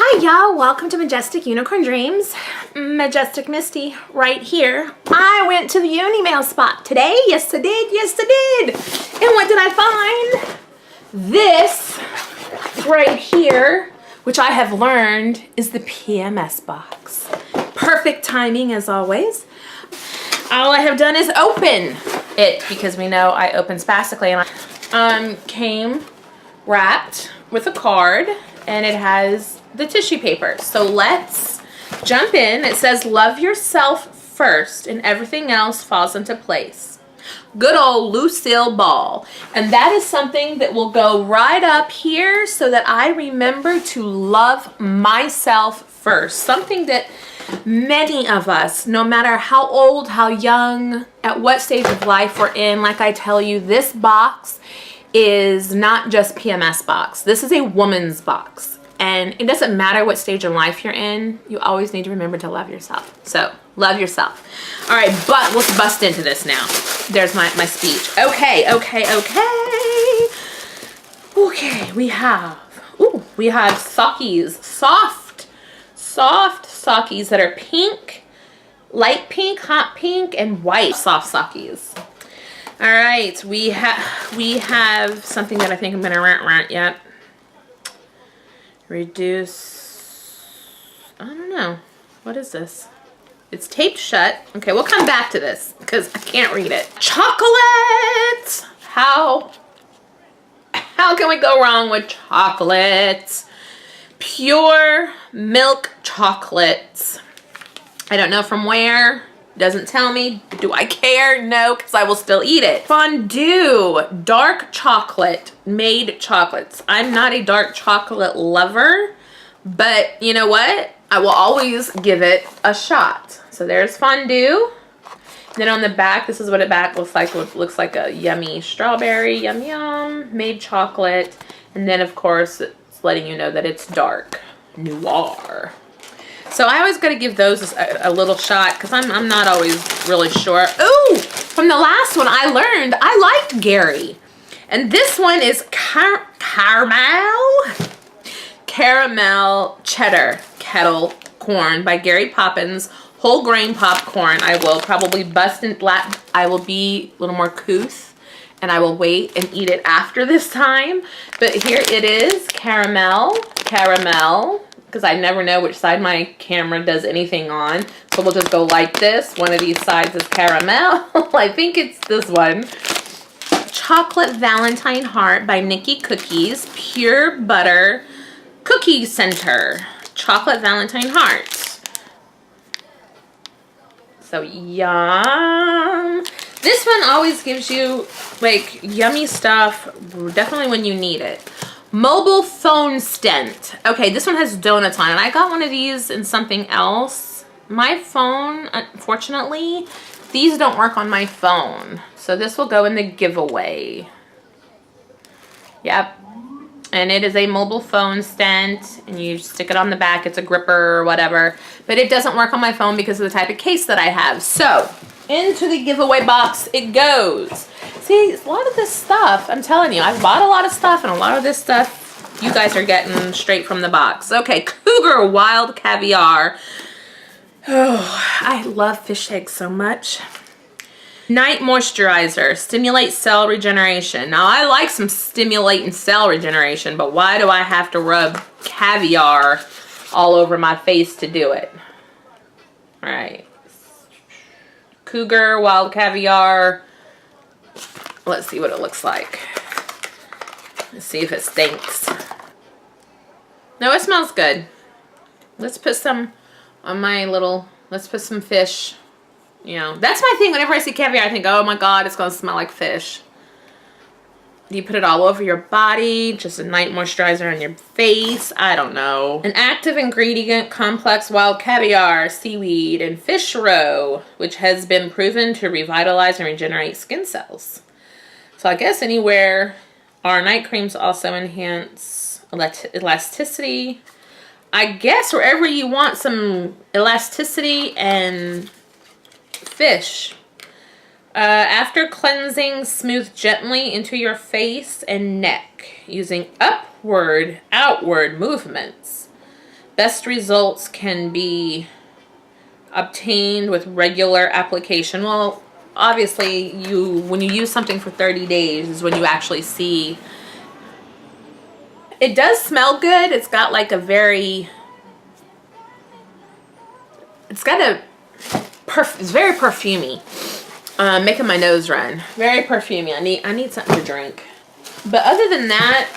Hi y'all, welcome to Majestic Unicorn Dreams. Majestic Misty right here. I went to the uni mail spot today. Yes I did. And what did I find? This right here, which I have learned is the PMS box. Perfect timing as always. All I have done is open it because we know I open spastically, and I came wrapped with a card and it has the tissue paper. So let's jump in. It says love yourself first and everything else falls into place. Good old Lucille Ball. And that is something that will go right up here so that I remember to love myself first. Something that many of us, no matter how old, how young, at what stage of life we're in, like I tell you, this box is not just PMS box. This is a woman's box. And it doesn't matter what stage of life you're in, you always need to remember to love yourself. So, love yourself. All right, but let's bust into this now. There's my speech. Okay, we have Sockies, soft Sockies that are pink, light pink, hot pink, and white soft Sockies. All right, we have something that I think I'm gonna rant yet. Reduce, I don't know. What is this? It's taped shut. Okay, we'll come back to this because I can't read it. Chocolate! How can we go wrong with chocolate? Pure milk chocolates. I don't know from where. Doesn't tell me. Do I care? No, because I will still eat it. Fondue, dark chocolate, made chocolates. I'm not a dark chocolate lover, but you know what? I will always give it a shot. So there's fondue. Then on the back, this is what it back looks like. It looks like a yummy strawberry, yum yum, made chocolate. And then of course, it's letting you know that it's dark, noir. So I always got to give those a little shot because I'm not always really sure. Ooh, from the last one I learned I liked Gary. And this one is caramel cheddar kettle corn by Gary Poppins. Whole grain popcorn. I will probably I will be a little more couth and I will wait and eat it after this time. But here it is, caramel. Because I never know which side my camera does anything on. So we'll just go like this. One of these sides is caramel. I think it's this one. Chocolate Valentine Heart by Nikki Cookies. Pure Butter Cookie Center. Chocolate Valentine Heart. So yum. This one always gives you like yummy stuff, definitely when you need it. Mobile phone stent. Okay, this one has donuts on it. I got one of these in something else. My phone, unfortunately, these don't work on my phone. So this will go in the giveaway. Yep. And it is a mobile phone stent. And you stick it on the back. It's a gripper or whatever. But it doesn't work on my phone because of the type of case that I have. So, into the giveaway box it goes. See, a lot of this stuff, I'm telling you, I've bought a lot of stuff, and a lot of this stuff you guys are getting straight from the box. Okay, Cougar Wild Caviar. Oh, I love fish eggs so much. Night Moisturizer, stimulates cell regeneration. Now, I like some stimulating cell regeneration, but why do I have to rub caviar all over my face to do it? All right. Cougar Wild Caviar. Let's see what it looks like. Let's see if it stinks. No, it smells good. Let's put some on my little, let's put some fish. You know, that's my thing. Whenever I see caviar, I think, oh my God, it's going to smell like fish. Do you put it all over your body? Just a night moisturizer on your face? I don't know. An active ingredient, complex wild caviar, seaweed, and fish roe, which has been proven to revitalize and regenerate skin cells. So I guess anywhere, our night creams also enhance elasticity. I guess wherever you want some elasticity and fish. After cleansing, smooth gently into your face and neck using outward movements. Best results can be obtained with regular application. Well, obviously, when you use something for 30 days is when you actually see. It does smell good. It's got like a very, it's very perfumey. Making my nose run. Very perfumey. I need something to drink. But other than that,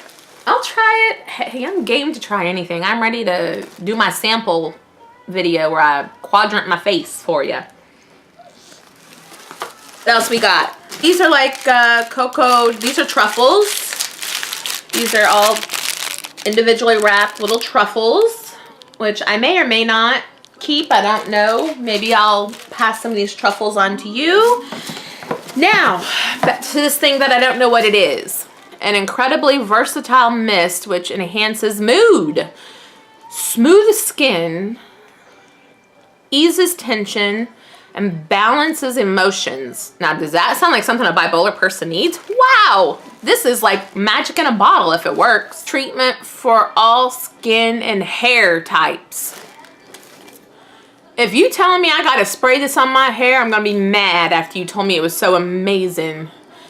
I'll try it. Hey, I'm game to try anything. I'm ready to do my sample video where I quadrant my face for you. What else we got? These are like cocoa. These are truffles. These are all individually wrapped little truffles, which I may or may not keep. I don't know. Maybe I'll pass some of these truffles on to you. Now, back to this thing that I don't know what it is. An incredibly versatile mist which enhances mood, smooths skin, eases tension, and balances emotions. Now, does that sound like something a bipolar person needs? Wow! This is like magic in a bottle if it works. Treatment for all skin and hair types. If you telling me I gotta spray this on my hair, I'm gonna be mad after you told me it was so amazing.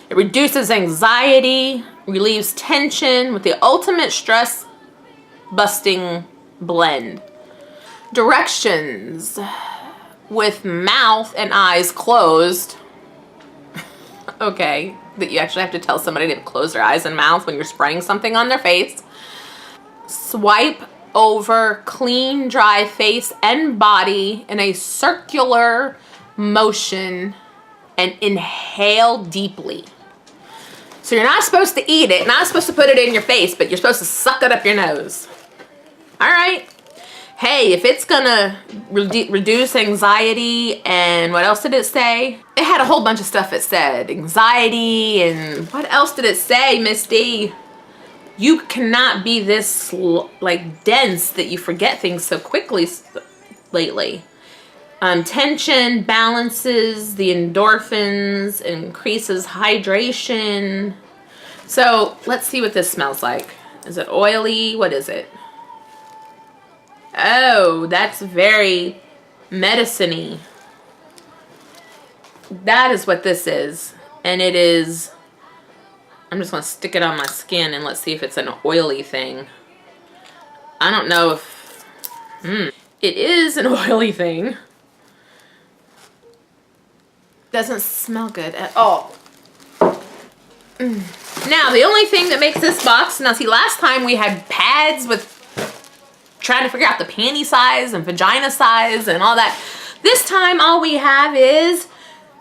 It reduces anxiety, relieves tension with the ultimate stress busting blend. Directions: with mouth and eyes closed. Okay, that you actually have to tell somebody to close their eyes and mouth when you're spraying something on their face. Swipe over clean, dry face and body in a circular motion and inhale deeply. So you're not supposed to eat it, not supposed to put it in your face, but you're supposed to suck it up your nose. All right. Hey, if it's gonna reduce anxiety, and what else did it say? It had a whole bunch of stuff it said. Anxiety, and what else did it say, Misty? You cannot be this like dense that you forget things so quickly lately. Tension balances the endorphins, increases hydration. So let's see what this smells like. Is it oily? What is it? Oh, that's very medicine-y. That is what this is. And it is, I'm just going to stick it on my skin and let's see if it's an oily thing. I don't know if, it is an oily thing. Doesn't smell good at all. Now, the only thing that makes this box, now see, last time we had pads with trying to figure out the panty size and vagina size and all that. This time, all we have is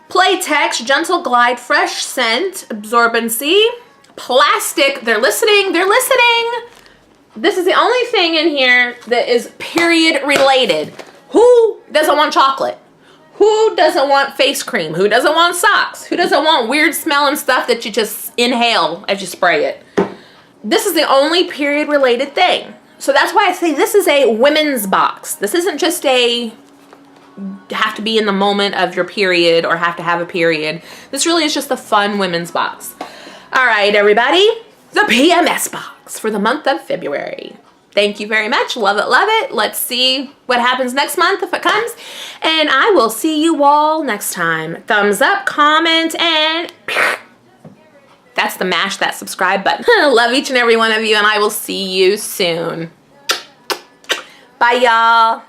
Playtex Gentle Glide Fresh Scent Absorbency. Plastic, they're listening. This is the only thing in here that is period related. Who doesn't want chocolate? Who doesn't want face cream? Who doesn't want socks? Who doesn't want weird smelling stuff that you just inhale as you spray it? This is the only period related thing. So that's why I say this is a women's box. This isn't just a have to be in the moment of your period or have to have a period. This really is just a fun women's box. All right, everybody, the PMS box for the month of February. Thank you very much. Love it, love it. Let's see what happens next month if it comes. And I will see you all next time. Thumbs up, comment, and that's the mash that subscribe button. Love each and every one of you, and I will see you soon. Bye, y'all.